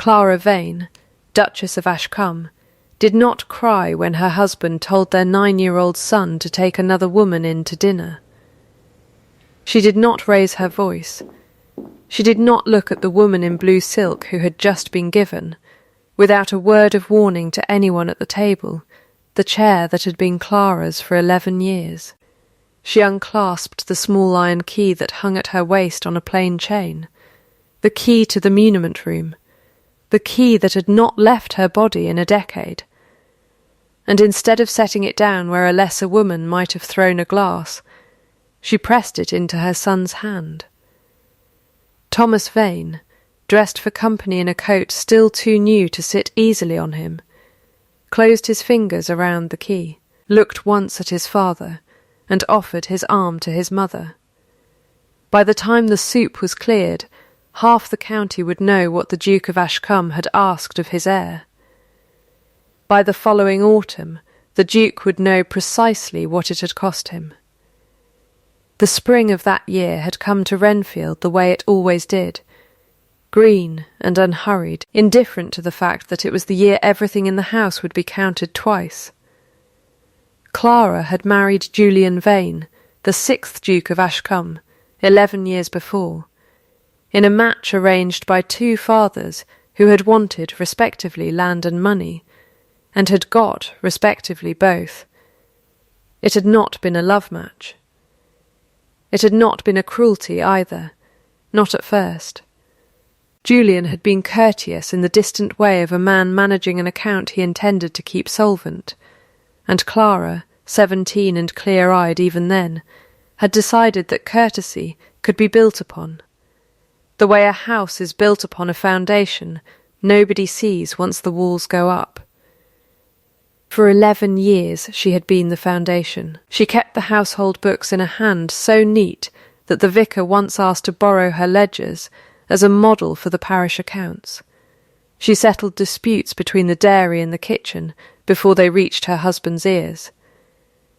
Clara Vane, Duchess of Ashcombe, did not cry when her husband told their 9-year-old son to take another woman in to dinner. She did not raise her voice. She did not look at the woman in blue silk who had just been given, without a word of warning to anyone at the table, the chair that had been Clara's for 11 years. She unclasped the small iron key that hung at her waist on a plain chain, the key to the muniment room, the key that had not left her body in a decade. And instead of setting it down where a lesser woman might have thrown a glass, she pressed it into her son's hand. Thomas Vane, dressed for company in a coat still too new to sit easily on him, closed his fingers around the key, looked once at his father, and offered his arm to his mother. By the time the soup was cleared, half the county would know what the Duke of Ashcombe had asked of his heir. By the following autumn, the Duke would know precisely what it had cost him. The spring of that year had come to Renfield the way it always did, green and unhurried, indifferent to the fact that it was the year everything in the house would be counted twice. Clara had married Julian Vane, the 6th Duke of Ashcombe, 11 years before, in a match arranged by 2 fathers who had wanted, respectively, land and money, and had got, respectively, both. It had not been a love match. It had not been a cruelty either, not at first. Julian had been courteous in the distant way of a man managing an account he intended to keep solvent, and Clara, 17 and clear-eyed even then, had decided that courtesy could be built upon. The way a house is built upon a foundation nobody sees once the walls go up. For 11 years she had been the foundation. She kept the household books in a hand so neat that the vicar once asked to borrow her ledgers as a model for the parish accounts. She settled disputes between the dairy and the kitchen before they reached her husband's ears.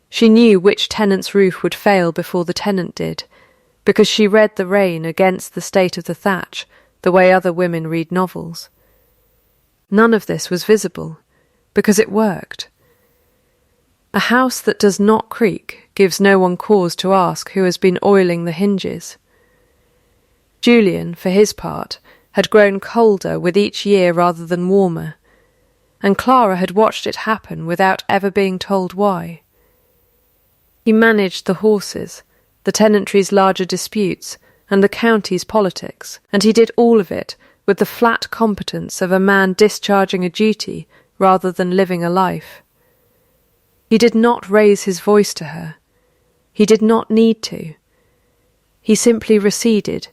She knew which tenant's roof would fail before the tenant did, because she read the rain against the state of the thatch the way other women read novels. None of this was visible, because it worked. A house that does not creak gives no one cause to ask who has been oiling the hinges. Julian, for his part, had grown colder with each year rather than warmer, and Clara had watched it happen without ever being told why. He managed the horses, the tenantry's larger disputes, and the county's politics, and he did all of it with the flat competence of a man discharging a duty rather than living a life. He did not raise his voice to her. He did not need to. He simply receded,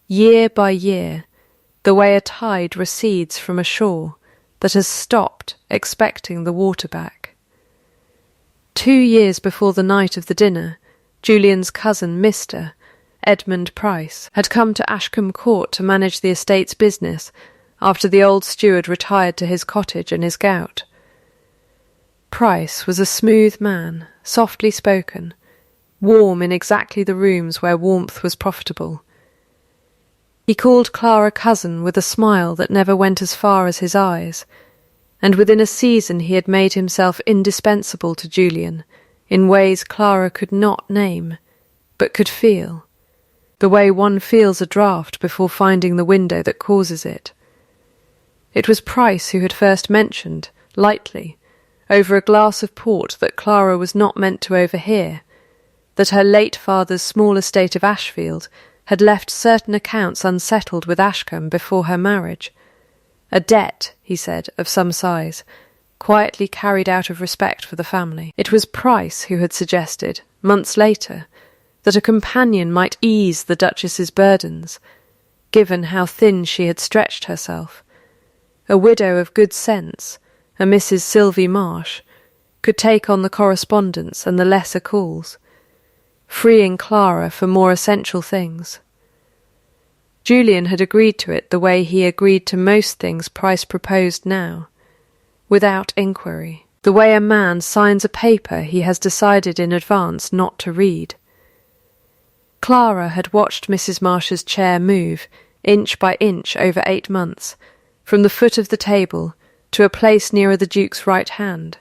year by year, the way a tide recedes from a shore that has stopped expecting the water back. 2 years before the night of the dinner, Julian's cousin, Mr. Edmund Price, had come to Ashcombe Court to manage the estate's business after the old steward retired to his cottage and his gout. Price was a smooth man, softly spoken, warm in exactly the rooms where warmth was profitable. He called Clara cousin with a smile that never went as far as his eyes, and within a season he had made himself indispensable to Julian in ways Clara could not name, but could feel, the way one feels a draught before finding the window that causes it. It was Price who had first mentioned, lightly, over a glass of port that Clara was not meant to overhear, that her late father's small estate of Ashfield had left certain accounts unsettled with Ashcombe before her marriage. A debt, he said, of some size, quietly carried out of respect for the family. It was Price who had suggested, months later, that a companion might ease the Duchess's burdens, given how thin she had stretched herself. A widow of good sense, a Mrs. Sylvie Marsh, could take on the correspondence and the lesser calls, freeing Clara for more essential things. Julian had agreed to it the way he agreed to most things Price proposed now, without inquiry, the way a man signs a paper he has decided in advance not to read. Clara had watched Mrs. Marsh's chair move, inch by inch over 8 months, from the foot of the table to a place nearer the Duke's right hand.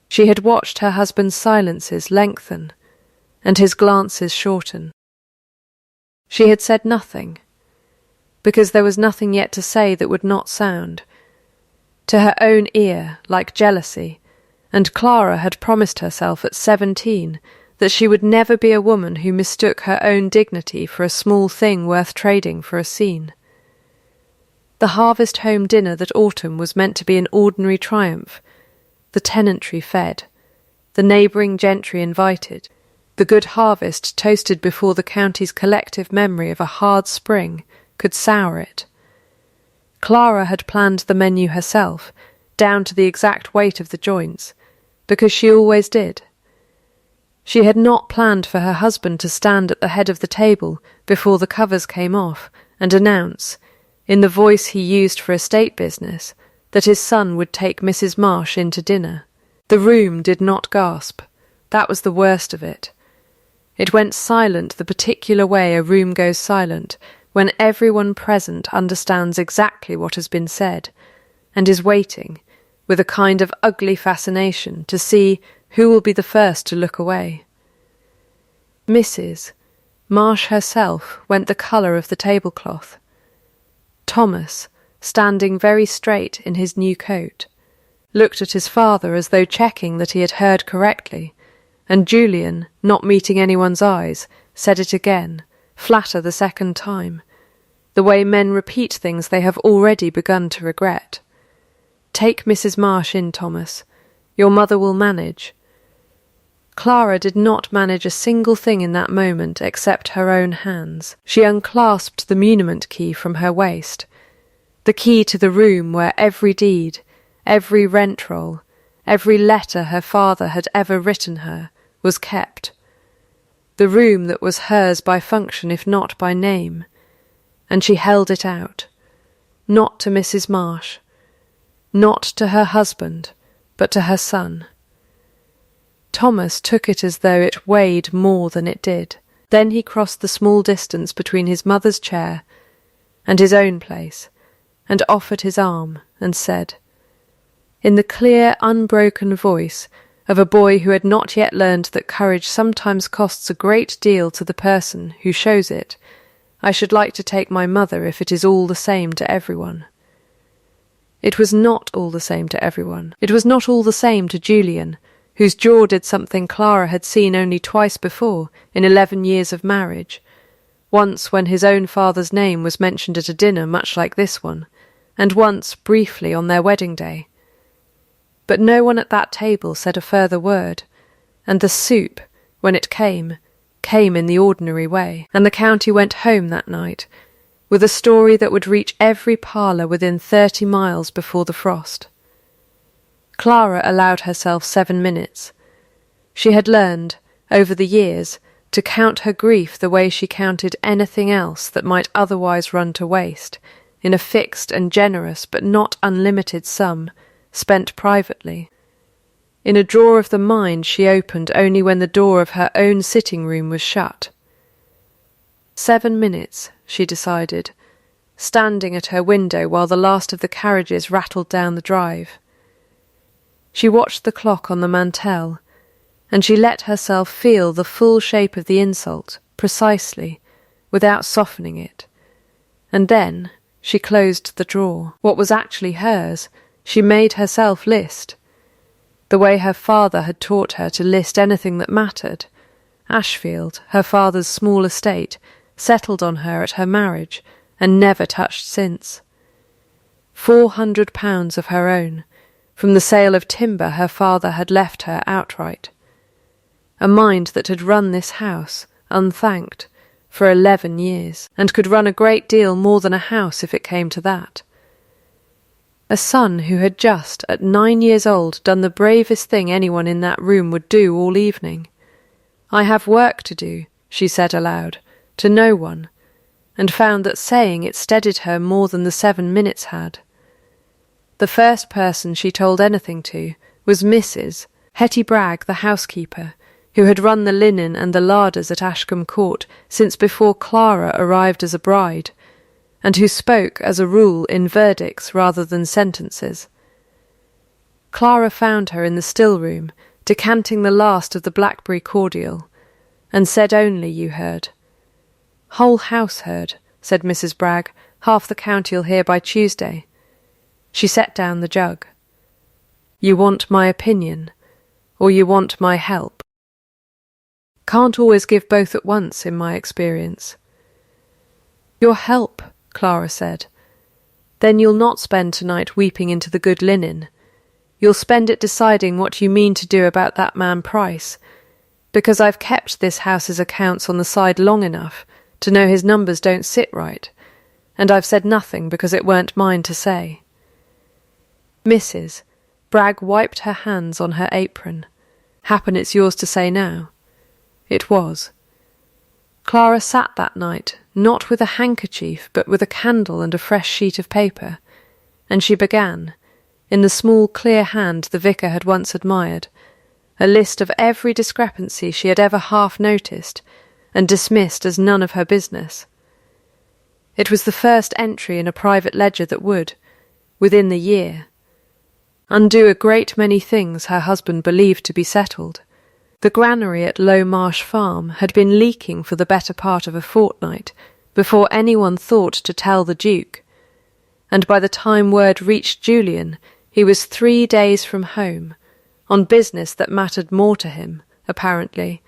She had watched her husband's silences lengthen and his glances shorten. She had said nothing, because there was nothing yet to say that would not sound, to her own ear, like jealousy, and Clara had promised herself at 17 that she would never be a woman who mistook her own dignity for a small thing worth trading for a scene. The harvest home dinner that autumn was meant to be an ordinary triumph, the tenantry fed, the neighbouring gentry invited, the good harvest toasted before the county's collective memory of a hard spring could sour it. Clara had planned the menu herself, down to the exact weight of the joints, because she always did. She had not planned for her husband to stand at the head of the table before the covers came off and announce, in the voice he used for estate business, that his son would take Mrs. Marsh in to dinner. The room did not gasp. That was the worst of it. It went silent the particular way a room goes silent when everyone present understands exactly what has been said, and is waiting, with a kind of ugly fascination, to see who will be the first to look away. Mrs. Marsh herself went the colour of the tablecloth. Thomas, standing very straight in his new coat, looked at his father as though checking that he had heard correctly, and Julian, not meeting anyone's eyes, said it again, flatter the second time, the way men repeat things they have already begun to regret. "Take Mrs. Marsh in, Thomas. Your mother will manage." Clara did not manage a single thing in that moment except her own hands. She unclasped the muniment key from her waist, the key to the room where every deed, every rent roll, every letter her father had ever written her, was kept. The room that was hers by function if not by name, and she held it out, not to Mrs. Marsh, not to her husband, but to her son. Thomas took it as though it weighed more than it did. Then he crossed the small distance between his mother's chair and his own place, and offered his arm, and said, in the clear, unbroken voice of a boy who had not yet learned that courage sometimes costs a great deal to the person who shows it, "I should like to take my mother if it is all the same to everyone." It was not all the same to everyone. It was not all the same to Julian, whose jaw did something Clara had seen only twice before in 11 years of marriage, once when his own father's name was mentioned at a dinner much like this one, and once briefly on their wedding day. But no one at that table said a further word, and the soup, when it came in the ordinary way, and the county went home that night, with a story that would reach every parlour within 30 miles before the frost. Clara allowed herself 7 minutes. She had learned, over the years, to count her grief the way she counted anything else that might otherwise run to waste, in a fixed and generous but not unlimited sum, spent privately. In a drawer of the mind she opened only when the door of her own sitting-room was shut. 7 minutes, she decided, standing at her window while the last of the carriages rattled down the drive. She watched the clock on the mantelle, and she let herself feel the full shape of the insult, precisely, without softening it. And then she closed the drawer. What was actually hers, she made herself list, the way her father had taught her to list anything that mattered. Ashfield, her father's small estate, settled on her at her marriage, and never touched since. £400 of her own, from the sale of timber her father had left her outright. A mind that had run this house, unthanked, for 11 years, and could run a great deal more than a house if it came to that. A son who had just, at 9 years old, done the bravest thing anyone in that room would do all evening. "I have work to do," she said aloud, to no one, and found that saying it steadied her more than the 7 minutes had. The first person she told anything to was Mrs. Hetty Bragg, the housekeeper, who had run the linen and the larders at Ashcombe Court since before Clara arrived as a bride, and who spoke, as a rule, in verdicts rather than sentences. Clara found her in the still room, decanting the last of the blackberry cordial, and said only, "You heard." "Whole house heard," said Mrs. Bragg. "Half the county'll hear by Tuesday." She set down the jug. "You want my opinion, or you want my help?" "Can't always give both at once, in my experience." "Your help," Clara said. "Then you'll not spend tonight weeping into the good linen. You'll spend it deciding what you mean to do about that man Price, because I've kept this house's accounts on the side long enough to know his numbers don't sit right, and I've said nothing because it weren't mine to say." "Mrs." Bragg wiped her hands on her apron. "Happen it's yours to say now." It was. Clara sat that night, not with a handkerchief, but with a candle and a fresh sheet of paper, and she began, in the small clear hand the vicar had once admired, a list of every discrepancy she had ever half noticed and dismissed as none of her business. It was the first entry in a private ledger that would, within the year, undo a great many things her husband believed to be settled. The granary at Low Marsh Farm had been leaking for the better part of a fortnight before anyone thought to tell the Duke, and by the time word reached Julian, he was 3 days from home, on business that mattered more to him, apparently,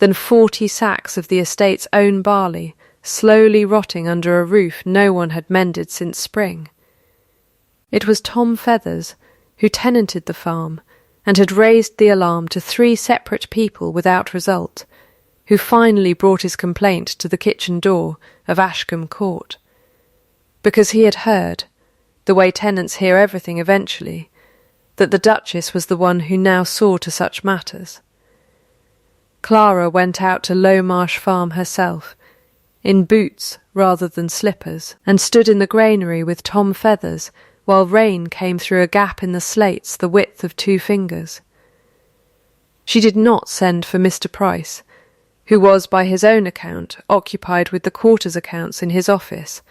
than 40 sacks of the estate's own barley slowly rotting under a roof no one had mended since spring. It was Tom Feathers, who tenanted the farm, and had raised the alarm to 3 separate people without result, who finally brought his complaint to the kitchen door of Ashcombe Court, because he had heard, the way tenants hear everything eventually, that the Duchess was the one who now saw to such matters. Clara went out to Low Marsh Farm herself, in boots rather than slippers, and stood in the granary with Tom Feathers while rain came through a gap in the slates the width of 2 fingers. She did not send for Mr. Price, who was, by his own account, occupied with the quarters accounts in his office,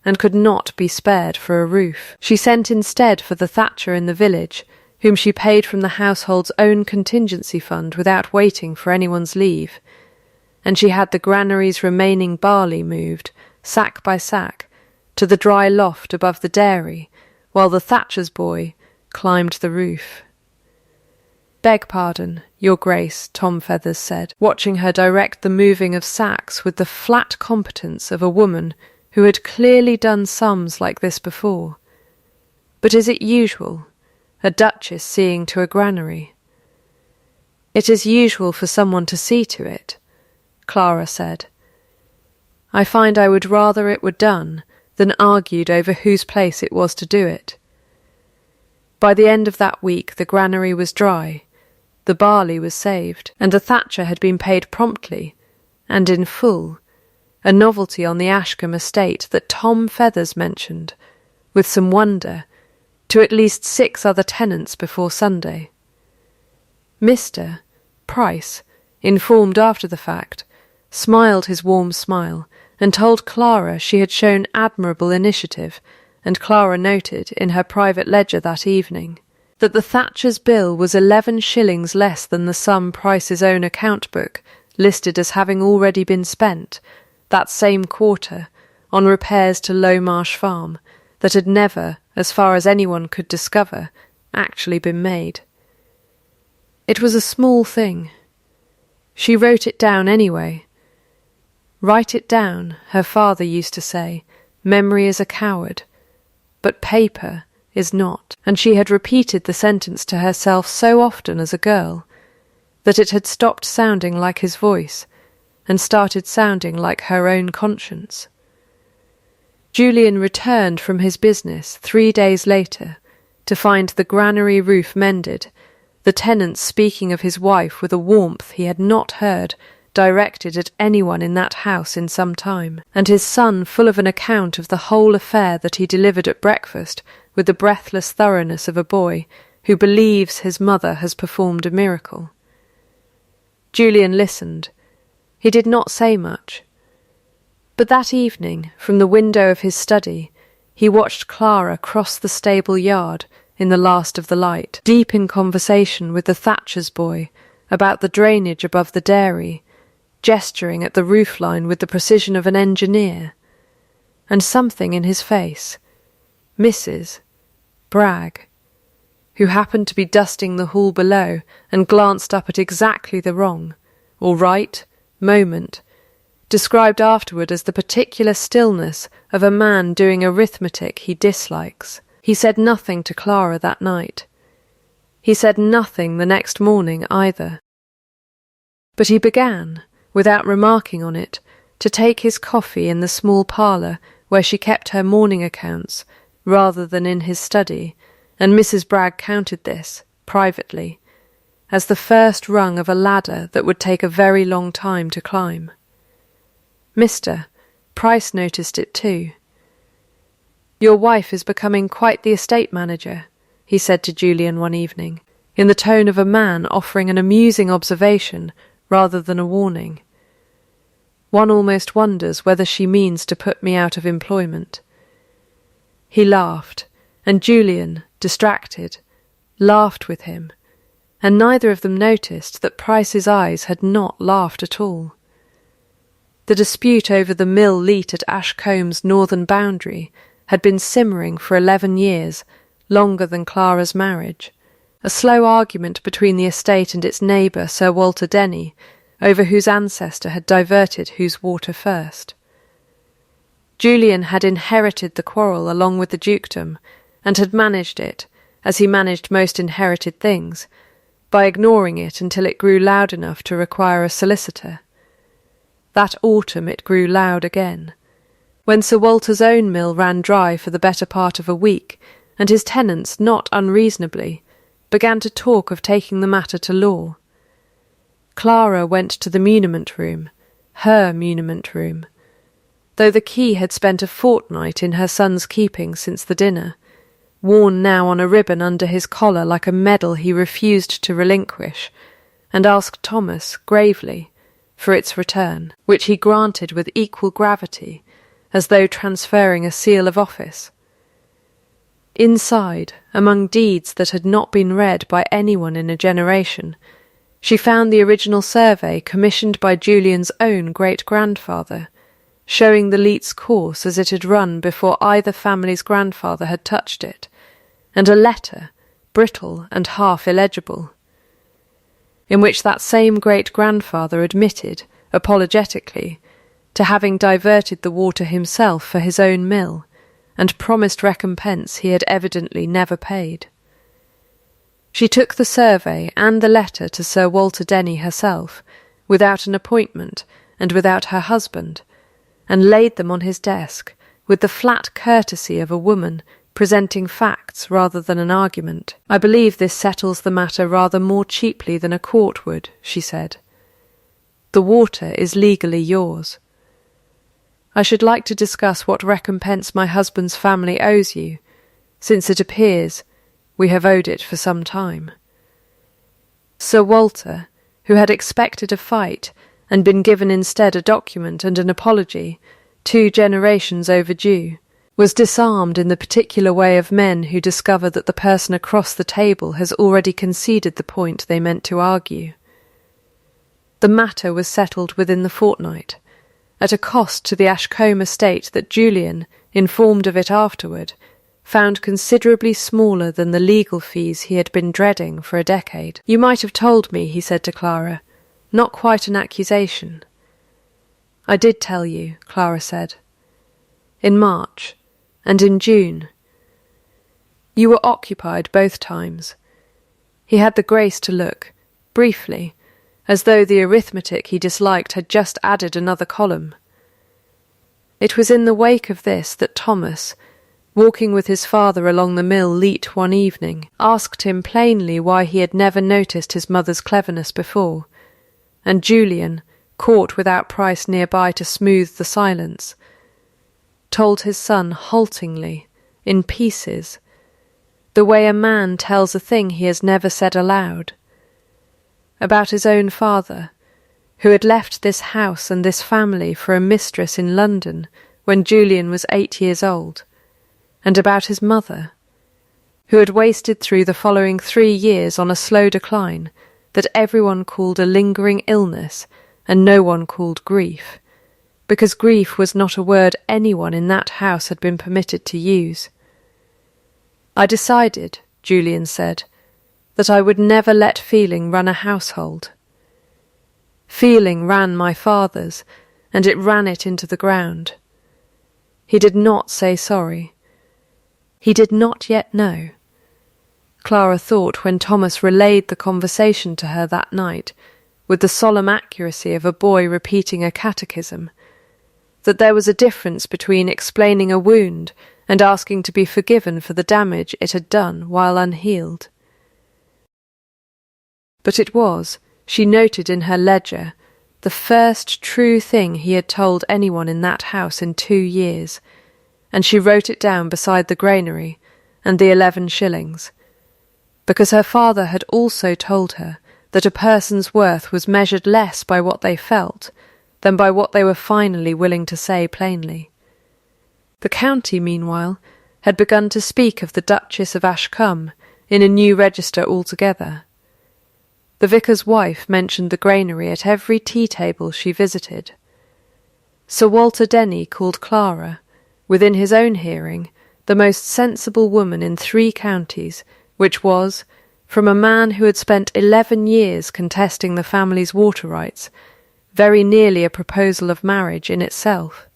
and could not be spared for a roof. She sent instead for the thatcher in the village, whom she paid from the household's own contingency fund without waiting for anyone's leave, and she had the granary's remaining barley moved, sack by sack, to the dry loft above the dairy, while the thatcher's boy climbed the roof. "Beg pardon, Your Grace," Tom Feathers said, watching her direct the moving of sacks with the flat competence of a woman who had clearly done sums like this before. "But is it usual, a duchess seeing to a granary?" "It is usual for someone to see to it," Clara said. "I find I would rather it were done than argued over whose place it was to do it." By the end of that week the granary was dry, the barley was saved, and the thatcher had been paid promptly and in full, a novelty on the Ashcombe estate that Tom Feathers mentioned, with some wonder, to at least 6 other tenants before Sunday. Mr. Price, informed after the fact, smiled his warm smile and told Clara she had shown admirable initiative, and Clara noted in her private ledger that evening that the thatcher's bill was 11 shillings less than the sum Price's own account book listed as having already been spent, that same quarter, on repairs to Low Marsh Farm, that had never, as far as anyone could discover, actually been made. It was a small thing. She wrote it down anyway. Write it down, her father used to say, memory is a coward, but paper is not, and she had repeated the sentence to herself so often as a girl that it had stopped sounding like his voice and started sounding like her own conscience. Julian returned from his business 3 days later to find the granary roof mended, the tenant speaking of his wife with a warmth he had not heard directed at anyone in that house in some time, and his son full of an account of the whole affair that he delivered at breakfast with the breathless thoroughness of a boy who believes his mother has performed a miracle. Julian listened. He did not say much. But that evening, from the window of his study, he watched Clara cross the stable yard in the last of the light, deep in conversation with the Thatcher's boy about the drainage above the dairy, gesturing at the roofline with the precision of an engineer. And something in his face, Mrs. Bragg, who happened to be dusting the hall below and glanced up at exactly the wrong, or right, moment, described afterward as the particular stillness of a man doing arithmetic he dislikes. He said nothing to Clara that night. He said nothing the next morning either. But he began, without remarking on it, to take his coffee in the small parlour where she kept her morning accounts, rather than in his study, and Mrs. Bragg counted this, privately, as the first rung of a ladder that would take a very long time to climb. Mr. Price noticed it too. "Your wife is becoming quite the estate manager," he said to Julian one evening, in the tone of a man offering an amusing observation rather than a warning. "One almost wonders whether she means to put me out of employment." He laughed, and Julian, distracted, laughed with him, and neither of them noticed that Price's eyes had not laughed at all. The dispute over the mill leat at Ashcomb's northern boundary had been simmering for 11 years, longer than Clara's marriage, a slow argument between the estate and its neighbour Sir Walter Denny, over whose ancestor had diverted whose water first. Julian had inherited the quarrel along with the dukedom, and had managed it, as he managed most inherited things, by ignoring it until it grew loud enough to require a solicitor. That autumn it grew loud again, when Sir Walter's own mill ran dry for the better part of a week, and his tenants, not unreasonably, began to talk of taking the matter to law. Clara went to the muniment room, her muniment room, though the key had spent a fortnight in her son's keeping since the dinner, worn now on a ribbon under his collar like a medal he refused to relinquish, and asked Thomas, gravely, for its return, which he granted with equal gravity, as though transferring a seal of office. Inside, among deeds that had not been read by anyone in a generation, she found the original survey commissioned by Julian's own great-grandfather, showing the Leet's course as it had run before either family's grandfather had touched it, and a letter, brittle and half illegible, in which that same great-grandfather admitted, apologetically, to having diverted the water himself for his own mill, and promised recompense he had evidently never paid. She took the survey and the letter to Sir Walter Denny herself, without an appointment and without her husband, and laid them on his desk, with the flat courtesy of a woman presenting facts rather than an argument. "I believe this settles the matter rather more cheaply than a court would," she said. "The water is legally yours. I should like to discuss what recompense my husband's family owes you, since it appears we have owed it for some time." Sir Walter, who had expected a fight and been given instead a document and an apology, 2 generations overdue, was disarmed in the particular way of men who discover that the person across the table has already conceded the point they meant to argue. The matter was settled within the fortnight, at a cost to the Ashcombe estate that Julian, informed of it afterward, found considerably smaller than the legal fees he had been dreading for a decade. "You might have told me," he said to Clara. "Not quite an accusation." "I did tell you," Clara said. "In March, and in June. You were occupied both times." He had the grace to look, briefly, as though the arithmetic he disliked had just added another column. It was in the wake of this that Thomas, walking with his father along the mill leat one evening, asked him plainly why he had never noticed his mother's cleverness before, and Julian, caught without Price nearby to smooth the silence, told his son haltingly, in pieces, the way a man tells a thing he has never said aloud, about his own father, who had left this house and this family for a mistress in London when Julian was 8 years old, and about his mother, who had wasted through the following 3 years on a slow decline that everyone called a lingering illness and no one called grief, because grief was not a word anyone in that house had been permitted to use. I decided, Julian said, that I would never let feeling run a household. Feeling ran my father's, and it ran it into the ground. He did not say sorry. He did not yet know. Clara thought when Thomas relayed the conversation to her that night, with the solemn accuracy of a boy repeating a catechism, that there was a difference between explaining a wound and asking to be forgiven for the damage it had done while unhealed. But it was, she noted in her ledger, the first true thing he had told anyone in that house in 2 years, and she wrote it down beside the granary and the 11 shillings, because her father had also told her that a person's worth was measured less by what they felt than by what they were finally willing to say plainly. The county, meanwhile, had begun to speak of the Duchess of Ashcombe in a new register altogether. The vicar's wife mentioned the granary at every tea-table she visited. Sir Walter Denny called Clara, within his own hearing, the most sensible woman in 3 counties, which was, from a man who had spent 11 years contesting the family's water rights, very nearly a proposal of marriage in itself.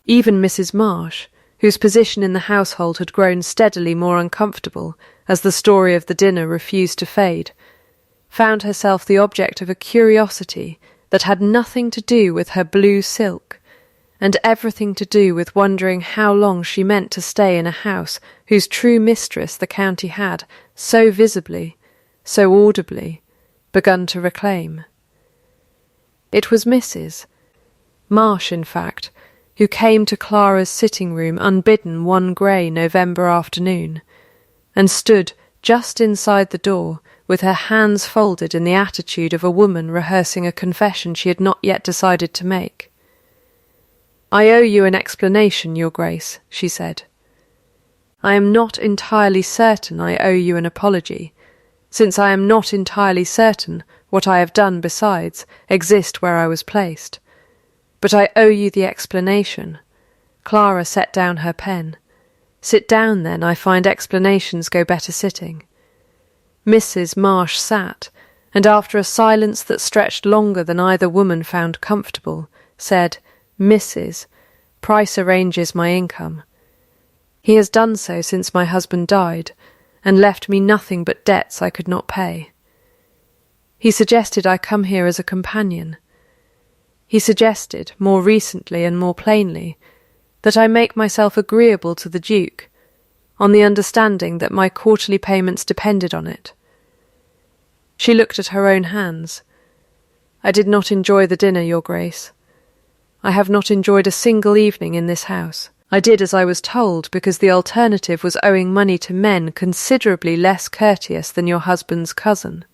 Even Mrs. Marsh, whose position in the household had grown steadily more uncomfortable as the story of the dinner refused to fade, found herself the object of a curiosity that had nothing to do with her blue silk, and everything to do with wondering how long she meant to stay in a house whose true mistress the county had, so visibly, so audibly, begun to reclaim. It was Mrs. Marsh, in fact, who came to Clara's sitting-room unbidden one grey November afternoon, and stood just inside the door with her hands folded in the attitude of a woman rehearsing a confession she had not yet decided to make. "I owe you an explanation, Your Grace," she said. "I am not entirely certain I owe you an apology, since I am not entirely certain what I have done besides exist where I was placed. But I owe you the explanation." Clara set down her pen. "Sit down, then. I find explanations go better sitting." Mrs. Marsh sat, and after a silence that stretched longer than either woman found comfortable, said, "Mrs. Price arranges my income. He has done so since my husband died, and left me nothing but debts I could not pay. He suggested I come here as a companion. He suggested, more recently and more plainly, that I make myself agreeable to the Duke, on the understanding that my quarterly payments depended on it." She looked at her own hands. "I did not enjoy the dinner, Your Grace. I have not enjoyed a single evening in this house. I did as I was told, because the alternative was owing money to men considerably less courteous than your husband's cousin."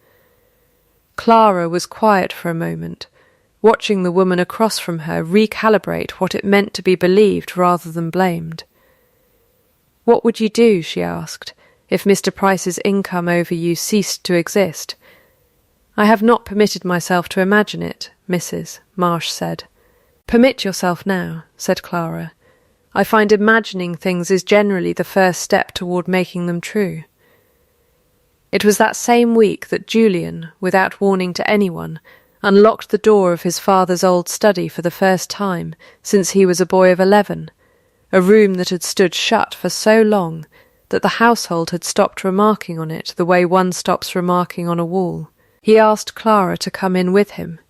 Clara was quiet for a moment, watching the woman across from her recalibrate what it meant to be believed rather than blamed. "What would you do," she asked, "if Mr. Price's income over you ceased to exist?" "I have not permitted myself to imagine it," Mrs. Marsh said. "Permit yourself now," said Clara. "I find imagining things is generally the first step toward making them true." It was that same week that Julian, without warning to anyone, unlocked the door of his father's old study for the first time since he was a boy of 11, a room that had stood shut for so long that the household had stopped remarking on it the way one stops remarking on a wall. He asked Clara to come in with him.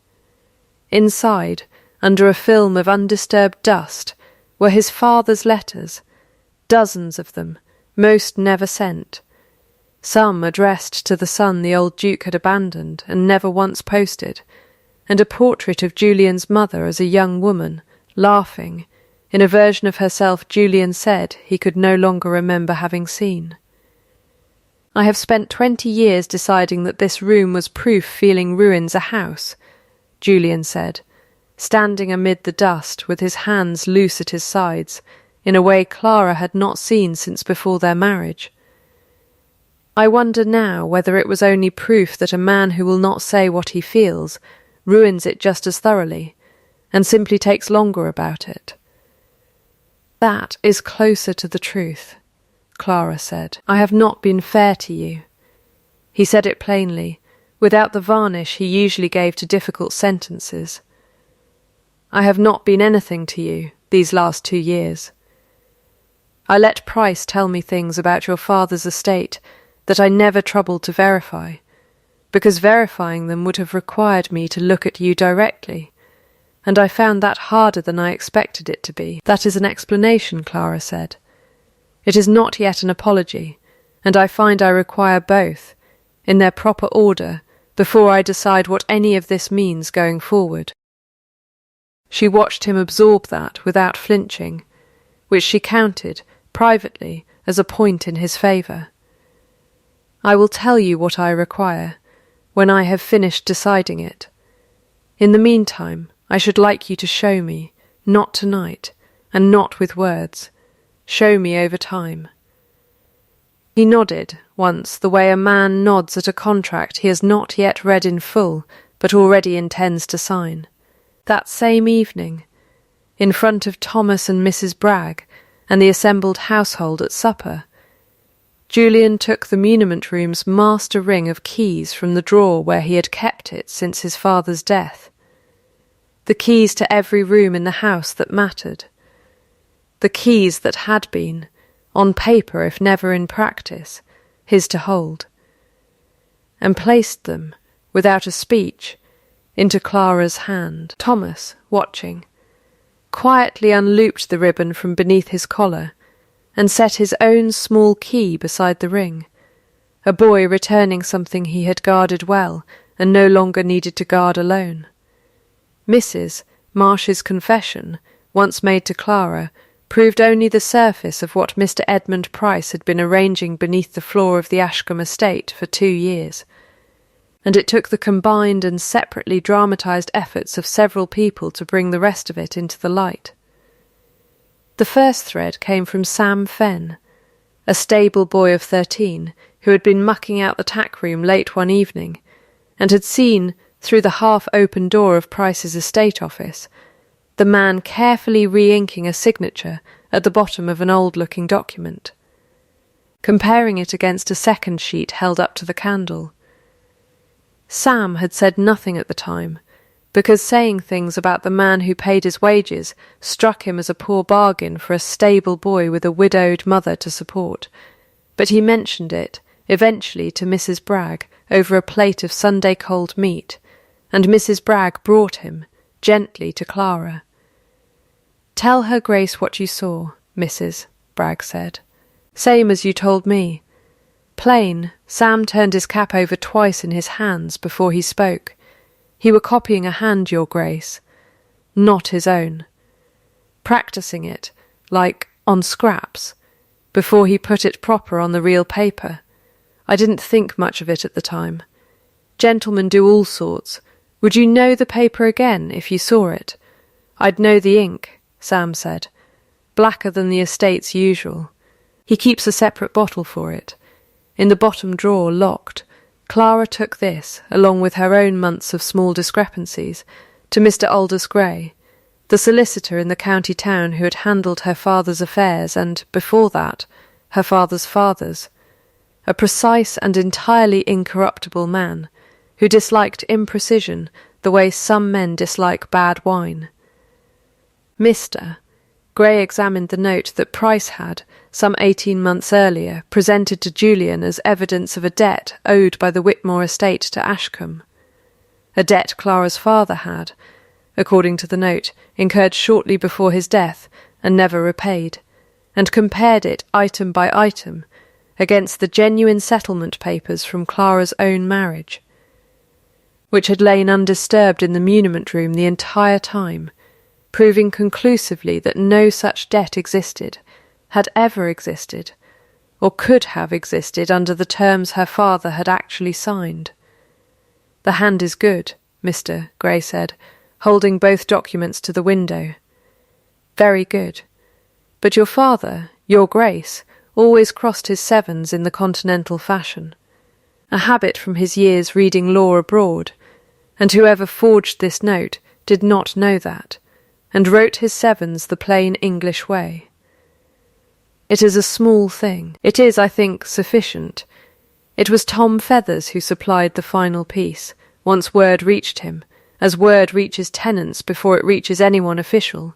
Inside, under a film of undisturbed dust, were his father's letters, dozens of them, most never sent, some addressed to the son the old Duke had abandoned and never once posted, and a portrait of Julian's mother as a young woman, laughing, in a version of herself Julian said he could no longer remember having seen. "I have spent 20 years deciding that this room was proof feeling ruins a house, Julian said, standing amid the dust with his hands loose at his sides, in a way Clara had not seen since before their marriage. I wonder now whether it was only proof that a man who will not say what he feels ruins it just as thoroughly, and simply takes longer about it. That is closer to the truth, Clara said. I have not been fair to you. He said it plainly, without the varnish he usually gave to difficult sentences. I have not been anything to you these last 2 years. I let Price tell me things about your father's estate that I never troubled to verify, because verifying them would have required me to look at you directly, and I found that harder than I expected it to be. That is an explanation, Clara said. It is not yet an apology, and I find I require both, in their proper order, before I decide what any of this means going forward. She watched him absorb that without flinching, which she counted, privately, as a point in his favour. I will tell you what I require, when I have finished deciding it. In the meantime, I should like you to show me, not tonight, and not with words. Show me over time. He nodded, once, the way a man nods at a contract he has not yet read in full, but already intends to sign. That same evening, in front of Thomas and Mrs. Bragg, and the assembled household at supper, Julian took the muniment room's master ring of keys from the drawer where he had kept it since his father's death. The keys to every room in the house that mattered. The keys that had been, on paper if never in practice, his to hold. And placed them, without a speech, into Clara's hand. Thomas, watching, quietly unlooped the ribbon from beneath his collar, and set his own small key beside the ring, a boy returning something he had guarded well and no longer needed to guard alone. Mrs. Marsh's confession, once made to Clara, proved only the surface of what Mr. Edmund Price had been arranging beneath the floor of the Ashcombe estate for 2 years, and it took the combined and separately dramatised efforts of several people to bring the rest of it into the light. The first thread came from Sam Fenn, a stable boy of 13 who had been mucking out the tack room late one evening, and had seen, through the half-open door of Price's estate office, the man carefully re-inking a signature at the bottom of an old-looking document, comparing it against a second sheet held up to the candle. Sam had said nothing at the time, because saying things about the man who paid his wages struck him as a poor bargain for a stable boy with a widowed mother to support, but he mentioned it, eventually, to Mrs. Bragg over a plate of Sunday cold meat, and Mrs. Bragg brought him, gently, to Clara. "Tell her Grace what you saw, Mrs." Bragg said. "Same as you told me." Plain, Sam turned his cap over twice in his hands before he spoke. He were copying a hand, Your Grace, not his own. Practising it, like on scraps, before he put it proper on the real paper. I didn't think much of it at the time. Gentlemen do all sorts. Would you know the paper again if you saw it? I'd know the ink, Sam said. Blacker than the estate's usual. He keeps a separate bottle for it. In the bottom drawer, locked. Clara took this, along with her own months of small discrepancies, to Mr. Aldous Gray, the solicitor in the county town who had handled her father's affairs and, before that, her father's father's, a precise and entirely incorruptible man, who disliked imprecision the way some men dislike bad wine. Mr. Gray examined the note that Price had, some 18 months earlier, presented to Julian as evidence of a debt owed by the Whitmore estate to Ashcombe. A debt Clara's father had, according to the note, incurred shortly before his death and never repaid, and compared it item by item against the genuine settlement papers from Clara's own marriage, which had lain undisturbed in the muniment room the entire time, proving conclusively that no such debt existed, had ever existed, or could have existed under the terms her father had actually signed. The hand is good, Mr. Grey said, holding both documents to the window. Very good. But your father, your Grace, always crossed his sevens in the continental fashion, a habit from his years reading law abroad, and whoever forged this note did not know that, and wrote his sevens the plain English way. It is a small thing. It is, I think, sufficient. It was Tom Feathers who supplied the final piece, once word reached him, as word reaches tenants before it reaches anyone official,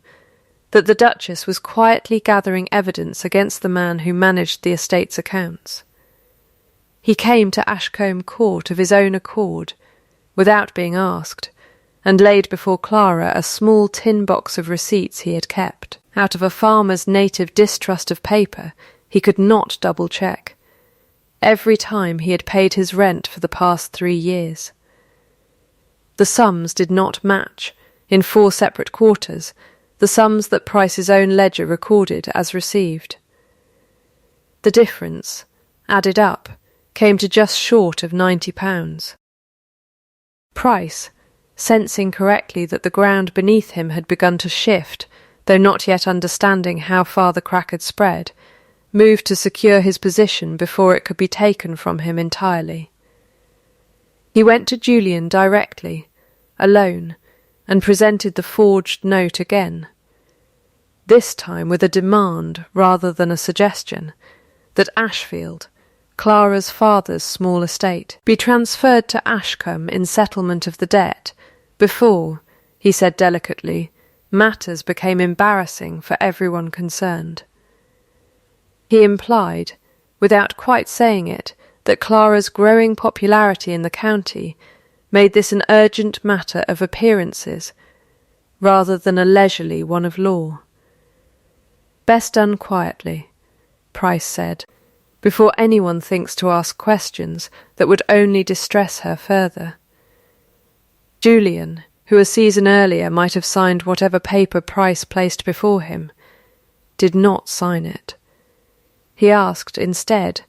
that the Duchess was quietly gathering evidence against the man who managed the estate's accounts. He came to Ashcombe Court of his own accord, without being asked, and laid before Clara a small tin box of receipts he had kept. Out of a farmer's native distrust of paper, he could not double-check. Every time he had paid his rent for the past 3 years. The sums did not match, in 4 separate quarters, the sums that Price's own ledger recorded as received. The difference, added up, came to just short of £90. Price, sensing correctly that the ground beneath him had begun to shift, though not yet understanding how far the crack had spread, moved to secure his position before it could be taken from him entirely. He went to Julian directly, alone, and presented the forged note again, this time with a demand rather than a suggestion, that Ashfield, Clara's father's small estate, be transferred to Ashcombe in settlement of the debt, before, he said delicately, matters became embarrassing for everyone concerned. He implied, without quite saying it, that Clara's growing popularity in the county made this an urgent matter of appearances, rather than a leisurely one of law. Best done quietly, Price said, before anyone thinks to ask questions that would only distress her further. Julian, who a season earlier might have signed whatever paper Price placed before him, did not sign it. He asked instead,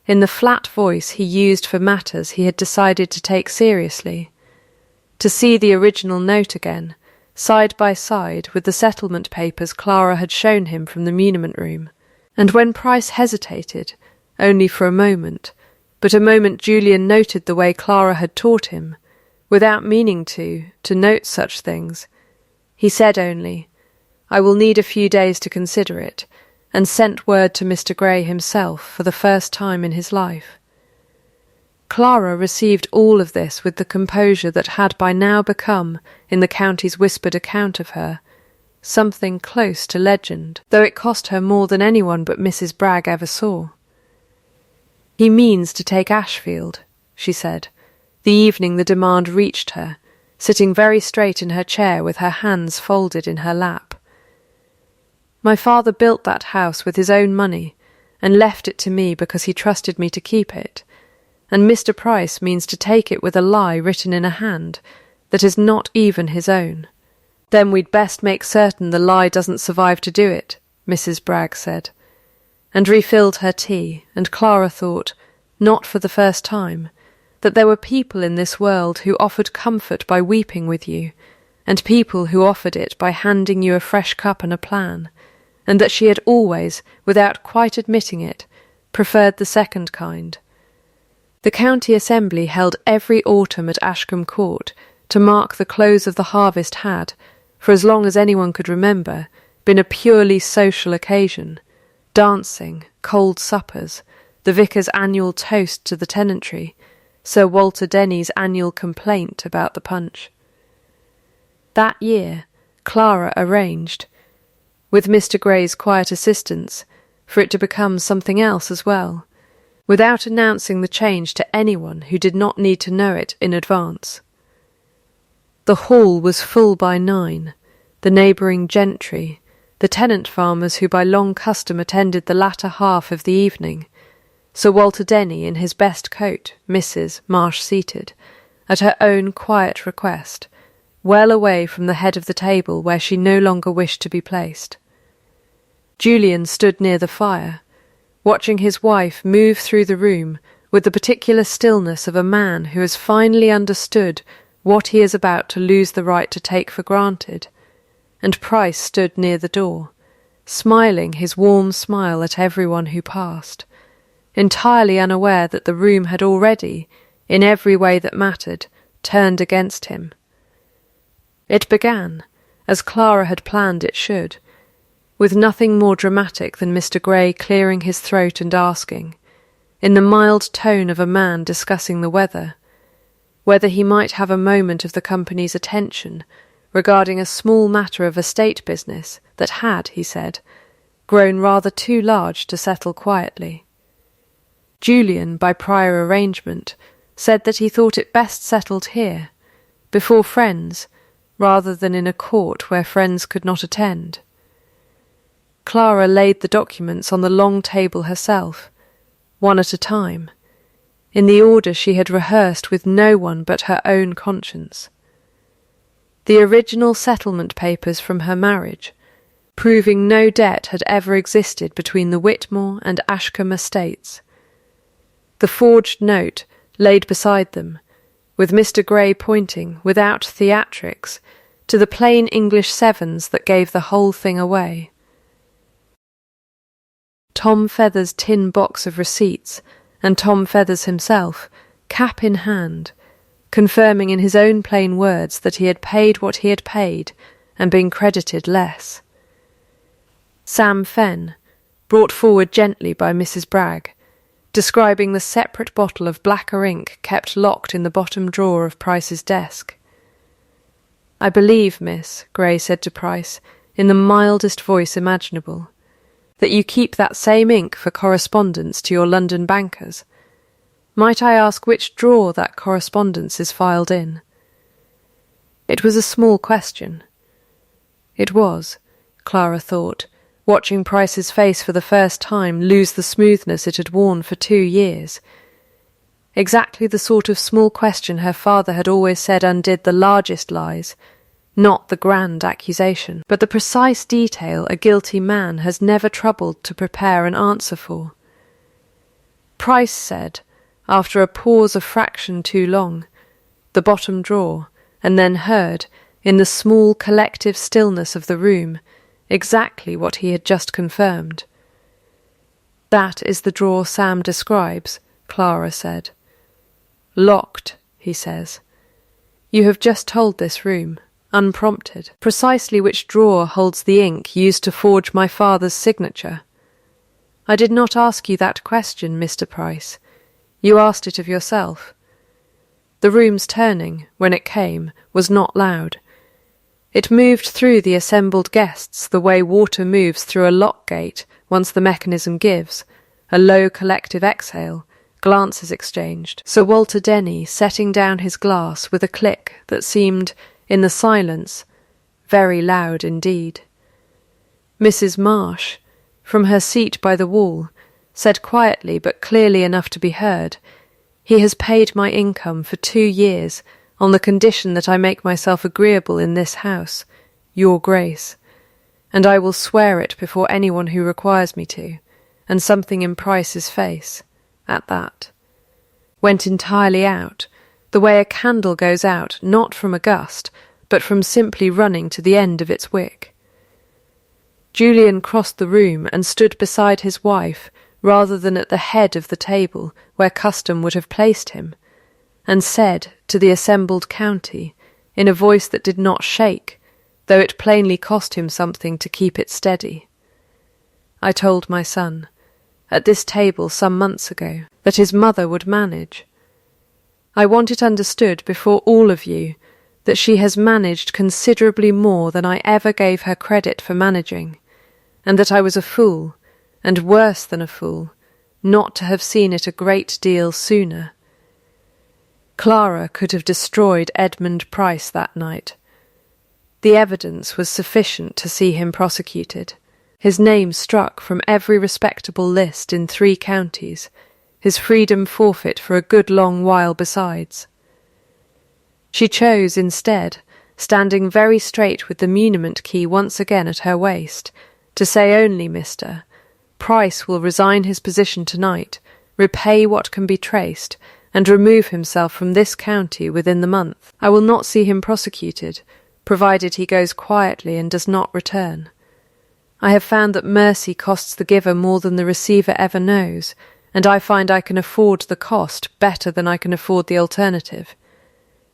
in the flat voice he used for matters he had decided to take seriously, to see the original note again, side by side with the settlement papers Clara had shown him from the muniment room, and when Price hesitated, only for a moment, but a moment Julian noted the way Clara had taught him, without meaning to note such things, he said only, "I will need a few days to consider it," and sent word to Mr. Grey himself for the first time in his life. Clara received all of this with the composure that had by now become, in the county's whispered account of her, something close to legend, though it cost her more than anyone but Mrs. Bragg ever saw. "He means to take Ashfield," she said, the evening the demand reached her, sitting very straight in her chair with her hands folded in her lap. "My father built that house with his own money, and left it to me because he trusted me to keep it, and Mr. Price means to take it with a lie written in a hand that is not even his own." "Then we'd best make certain the lie doesn't survive to do it," Mrs. Bragg said, and refilled her tea, and Clara thought, not for the first time, that there were people in this world who offered comfort by weeping with you, and people who offered it by handing you a fresh cup and a plan, and that she had always, without quite admitting it, preferred the second kind. The county assembly held every autumn at Ashcombe Court to mark the close of the harvest had, for as long as anyone could remember, been a purely social occasion, dancing, cold suppers, the vicar's annual toast to the tenantry, Sir Walter Denny's annual complaint about the punch. That year, Clara arranged, with Mr. Grey's quiet assistance, for it to become something else as well, without announcing the change to anyone who did not need to know it in advance. The hall was full by 9, the neighbouring gentry, the tenant farmers who by long custom attended the latter half of the evening, Sir Walter Denny in his best coat, Mrs. Marsh seated, at her own quiet request, well away from the head of the table where she no longer wished to be placed. Julian stood near the fire, watching his wife move through the room with the particular stillness of a man who has finally understood what he is about to lose the right to take for granted, and Price stood near the door, smiling his warm smile at everyone who passed, entirely unaware that the room had already, in every way that mattered, turned against him. It began, as Clara had planned it should, with nothing more dramatic than Mr. Grey clearing his throat and asking, in the mild tone of a man discussing the weather, whether he might have a moment of the company's attention regarding a small matter of estate business that had, he said, grown rather too large to settle quietly. Julian, by prior arrangement, said that he thought it best settled here, before friends, rather than in a court where friends could not attend. Clara laid the documents on the long table herself, one at a time, in the order she had rehearsed with no one but her own conscience. The original settlement papers from her marriage, proving no debt had ever existed between the Whitmore and Ashcombe estates. The forged note laid beside them, with Mr. Grey pointing, without theatrics, to the plain English sevens that gave the whole thing away. Tom Feather's tin box of receipts, and Tom Feathers himself, cap in hand, confirming in his own plain words that he had paid what he had paid and been credited less. Sam Fenn, brought forward gently by Mrs. Bragg, describing the separate bottle of blacker ink kept locked in the bottom drawer of Price's desk. "I believe, miss," Grey said to Price, in the mildest voice imaginable, "that you keep that same ink for correspondence to your London bankers. Might I ask which drawer that correspondence is filed in?" It was a small question. It was, Clara thought, watching Price's face for the first time lose the smoothness it had worn for 2 years. Exactly the sort of small question her father had always said undid the largest lies, not the grand accusation, but the precise detail a guilty man has never troubled to prepare an answer for. Price said, after a pause a fraction too long, the bottom drawer, and then heard, in the small collective stillness of the room, exactly what he had just confirmed. "That is the drawer Sam describes," Clara said. "Locked," he says. "You have just told this room, unprompted, precisely which drawer holds the ink used to forge my father's signature. I did not ask you that question, Mr. Price. You asked it of yourself. The room's turning, when it came, was not loud. It moved through the assembled guests the way water moves through a lock gate once the mechanism gives, a low collective exhale, glances exchanged, Sir Walter Denny setting down his glass with a click that seemed, in the silence, very loud indeed. Mrs. Marsh, from her seat by the wall, said quietly but clearly enough to be heard, "He has paid my income for 2 years on the condition that I make myself agreeable in this house, your Grace, and I will swear it before anyone who requires me to," and something in Price's face, at that, went entirely out, the way a candle goes out not from a gust, but from simply running to the end of its wick. Julian crossed the room and stood beside his wife rather than at the head of the table where custom would have placed him, and said to the assembled county, in a voice that did not shake, though it plainly cost him something to keep it steady, "I told my son, at this table some months ago, that his mother would manage. I want it understood before all of you that she has managed considerably more than I ever gave her credit for managing, and that I was a fool, and worse than a fool, not to have seen it a great deal sooner." Clara could have destroyed Edmund Price that night. The evidence was sufficient to see him prosecuted, his name struck from every respectable list in 3 counties, his freedom forfeit for a good long while besides. She chose instead, standing very straight with the muniment key once again at her waist, to say only, Price will resign his position tonight, repay what can be traced, and remove himself from this county within the month. I will not see him prosecuted, provided he goes quietly and does not return. I have found that mercy costs the giver more than the receiver ever knows, and I find I can afford the cost better than I can afford the alternative.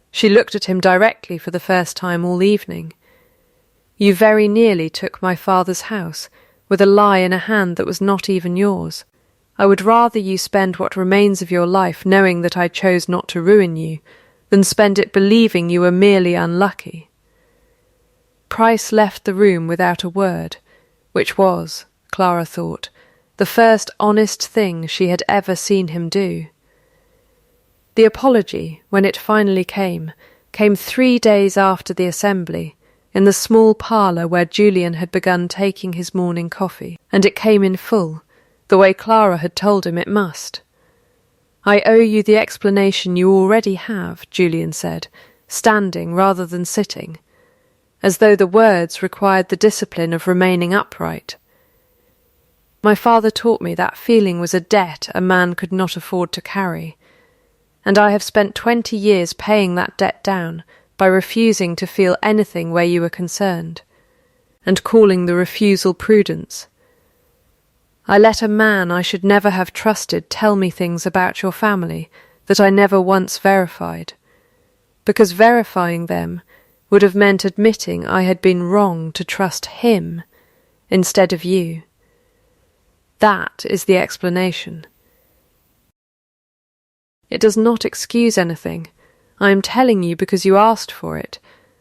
She looked at him directly for the first time all evening. You very nearly took my father's house, with a lie in a hand that was not even yours. I would rather you spend what remains of your life knowing that I chose not to ruin you, than spend it believing you were merely unlucky. Price left the room without a word, which was, Clara thought, the first honest thing she had ever seen him do. The apology, when it finally came 3 days after the assembly, in the small parlour where Julian had begun taking his morning coffee, and it came in full, the way Clara had told him it must. I owe you the explanation you already have, Julian said, standing rather than sitting, as though the words required the discipline of remaining upright. My father taught me that feeling was a debt a man could not afford to carry, and I have spent 20 years paying that debt down by refusing to feel anything where you were concerned, and calling the refusal prudence. I let a man I should never have trusted tell me things about your family that I never once verified, because verifying them would have meant admitting I had been wrong to trust him instead of you. That is the explanation. It does not excuse anything. I am telling you because you asked for it,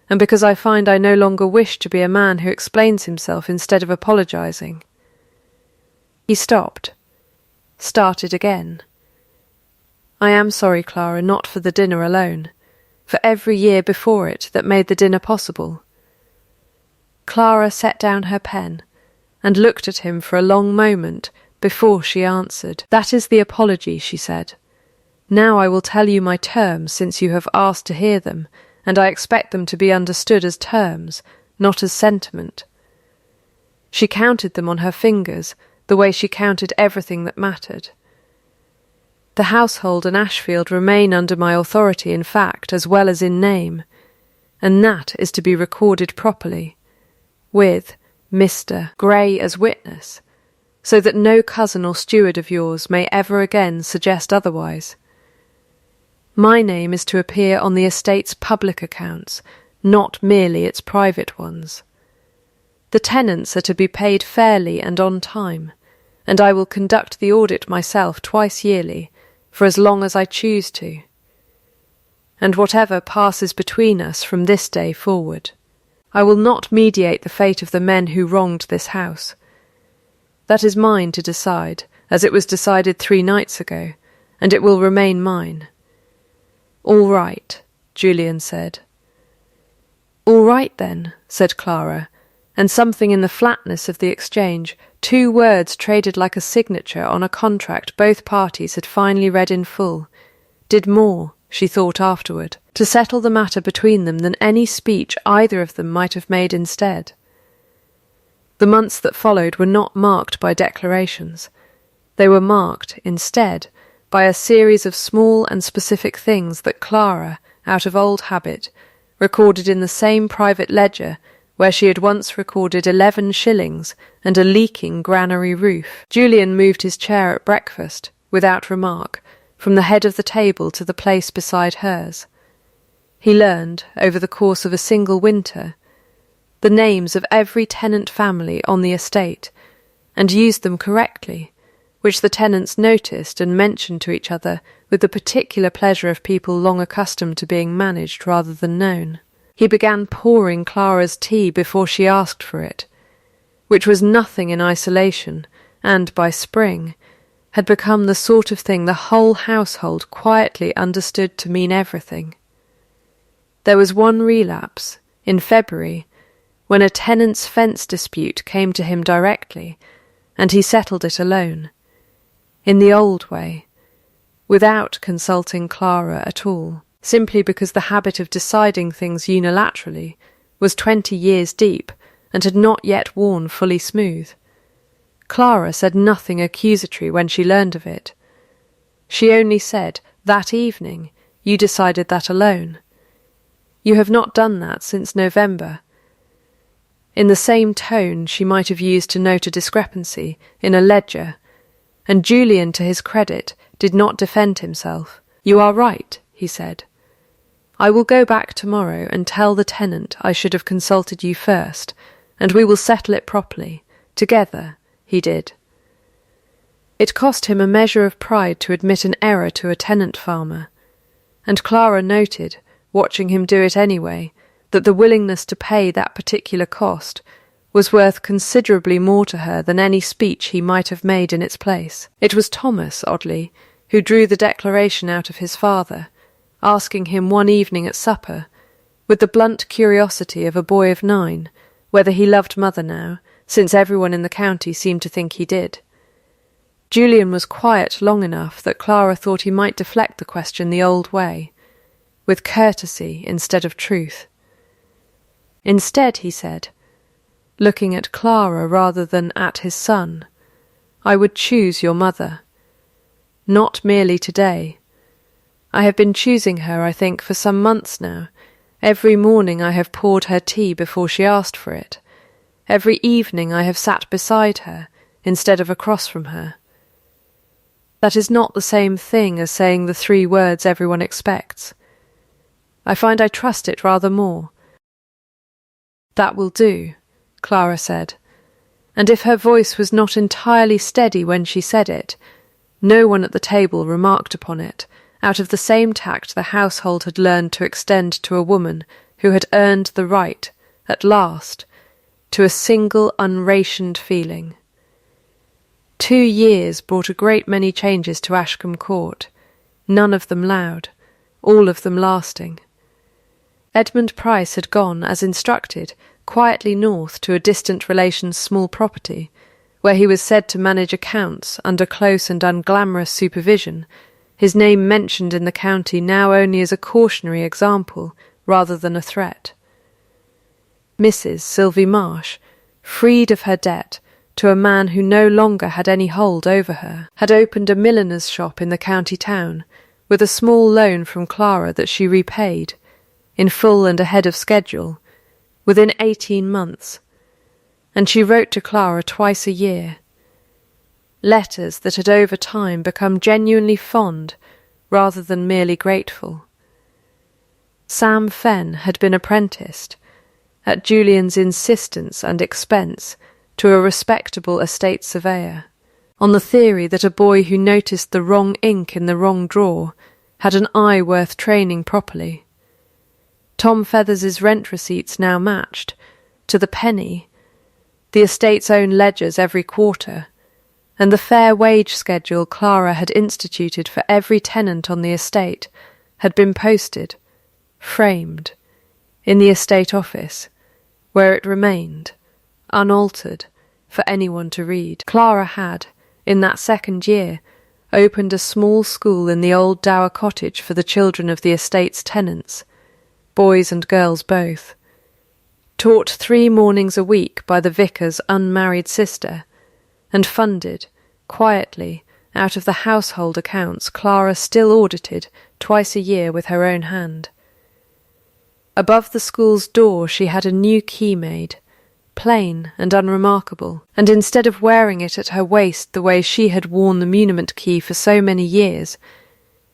and because I find I no longer wish to be a man who explains himself instead of apologizing. He stopped, started again. I am sorry, Clara, not for the dinner alone, for every year before it that made the dinner possible. Clara set down her pen and looked at him for a long moment before she answered. That is the apology, she said. Now I will tell you my terms, since you have asked to hear them, and I expect them to be understood as terms, not as sentiment. She counted them on her fingers, the way she counted everything that mattered. The household and Ashfield remain under my authority in fact as well as in name, and that is to be recorded properly, with Mr. Grey as witness, so that no cousin or steward of yours may ever again suggest otherwise. My name is to appear on the estate's public accounts, not merely its private ones. The tenants are to be paid fairly and on time, and I will conduct the audit myself twice yearly, for as long as I choose to. And whatever passes between us from this day forward, I will not mediate the fate of the men who wronged this house. That is mine to decide, as it was decided 3 nights ago, and it will remain mine. All right, Julian said. All right, then, said Clara, and something in the flatness of the exchange, 2 words traded like a signature on a contract both parties had finally read in full, did more, she thought afterward, to settle the matter between them than any speech either of them might have made instead. The months that followed were not marked by declarations. They were marked, instead, by a series of small and specific things that Clara, out of old habit, recorded in the same private ledger where she had once recorded 11 shillings and a leaking granary roof. Julian moved his chair at breakfast, without remark, from the head of the table to the place beside hers. He learned, over the course of a single winter, the names of every tenant family on the estate, and used them correctly, which the tenants noticed and mentioned to each other with the particular pleasure of people long accustomed to being managed rather than known. He began pouring Clara's tea before she asked for it, which was nothing in isolation, and, by spring, had become the sort of thing the whole household quietly understood to mean everything. There was one relapse, in February, when a tenant's fence dispute came to him directly, and he settled it alone, in the old way, without consulting Clara at all, simply because the habit of deciding things unilaterally was 20 years deep and had not yet worn fully smooth. Clara said nothing accusatory when she learned of it. She only said, That evening, you decided that alone. You have not done that since November. In the same tone she might have used to note a discrepancy in a ledger, and Julian, to his credit, did not defend himself. "You are right," he said. "I will go back tomorrow and tell the tenant I should have consulted you first, and we will settle it properly. Together," he did. It cost him a measure of pride to admit an error to a tenant farmer, and Clara noted, watching him do it anyway, that the willingness to pay that particular cost was worth considerably more to her than any speech he might have made in its place. It was Thomas, oddly, who drew the declaration out of his father, asking him one evening at supper, with the blunt curiosity of a boy of 9, whether he loved mother now, since everyone in the county seemed to think he did. Julian was quiet long enough that Clara thought he might deflect the question the old way, with courtesy instead of truth. Instead, he said, looking at Clara rather than at his son, "I would choose your mother. Not merely today. I have been choosing her, I think, for some months now. Every morning I have poured her tea before she asked for it. Every evening I have sat beside her, instead of across from her. That is not the same thing as saying the 3 words everyone expects. I find I trust it rather more." "That will do," Clara said, and if her voice was not entirely steady when she said it, no one at the table remarked upon it, out of the same tact the household had learned to extend to a woman who had earned the right, at last, to a single unrationed feeling. 2 years brought a great many changes to Ashcombe Court, none of them loud, all of them lasting. Edmund Price had gone, as instructed, quietly north to a distant relation's small property, where he was said to manage accounts under close and unglamorous supervision, his name mentioned in the county now only as a cautionary example rather than a threat. Mrs. Sylvie Marsh, freed of her debt to a man who no longer had any hold over her, had opened a milliner's shop in the county town, with a small loan from Clara that she repaid, in full and ahead of schedule, within 18 months, and she wrote to Clara twice a year. Letters that had over time become genuinely fond rather than merely grateful. Sam Fenn had been apprenticed, at Julian's insistence and expense, to a respectable estate surveyor, on the theory that a boy who noticed the wrong ink in the wrong drawer had an eye worth training properly. Tom Feathers's rent receipts now matched, to the penny, the estate's own ledgers every quarter, and the fair wage schedule Clara had instituted for every tenant on the estate had been posted, framed, in the estate office, where it remained, unaltered, for anyone to read. Clara had, in that second year, opened a small school in the old dower cottage for the children of the estate's tenants, boys and girls both, taught 3 mornings a week by the vicar's unmarried sister, and funded, quietly, out of the household accounts Clara still audited twice a year with her own hand. Above the school's door she had a new key made, plain and unremarkable, and instead of wearing it at her waist the way she had worn the muniment key for so many years,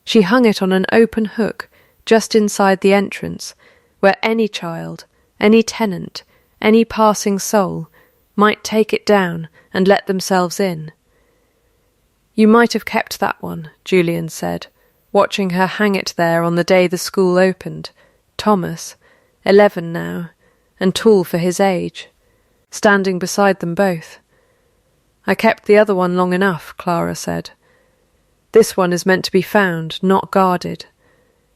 she hung it on an open hook just inside the entrance, where any child, any tenant, any passing soul might take it down and let themselves in. "You might have kept that one," Julian said, watching her hang it there on the day the school opened. Thomas, 11 now, and tall for his age, standing beside them both. "I kept the other one long enough," Clara said. "This one is meant to be found, not guarded.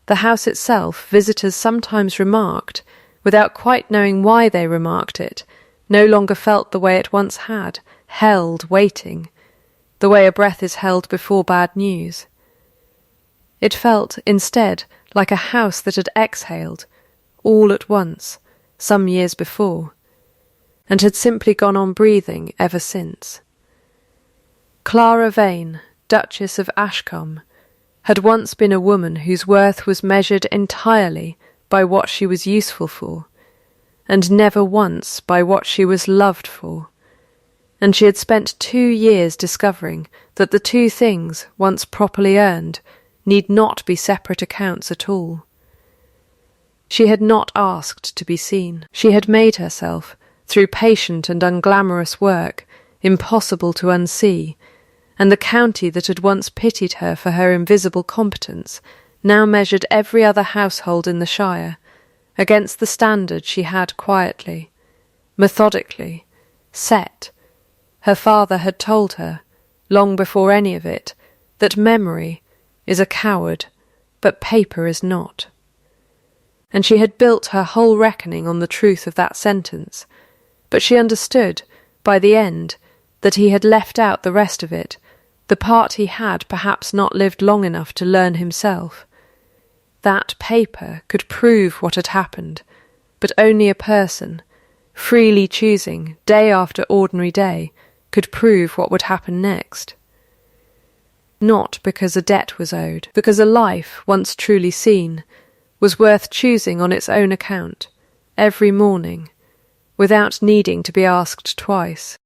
The house itself, visitors sometimes remarked, without quite knowing why they remarked it, no longer felt the way it once had, held, waiting, the way a breath is held before bad news. It felt, instead, like a house that had exhaled, all at once, some years before, and had simply gone on breathing ever since. Clara Vane, Duchess of Ashcombe, had once been a woman whose worth was measured entirely by what she was useful for, and never once by what she was loved for, and she had spent 2 years discovering that the two things, once properly earned, need not be separate accounts at all. She had not asked to be seen. She had made herself, through patient and unglamorous work, impossible to unsee, and the county that had once pitied her for her invisible competence now measured every other household in the shire against the standard she had quietly, methodically, set. Her father had told her, long before any of it, that memory is a coward, but paper is not. And she had built her whole reckoning on the truth of that sentence, but she understood, by the end, that he had left out the rest of it, the part he had perhaps not lived long enough to learn himself. That paper could prove what had happened, but only a person, freely choosing, day after ordinary day, could prove what would happen next. Not because a debt was owed, because a life, once truly seen, was worth choosing on its own account, every morning, without needing to be asked twice.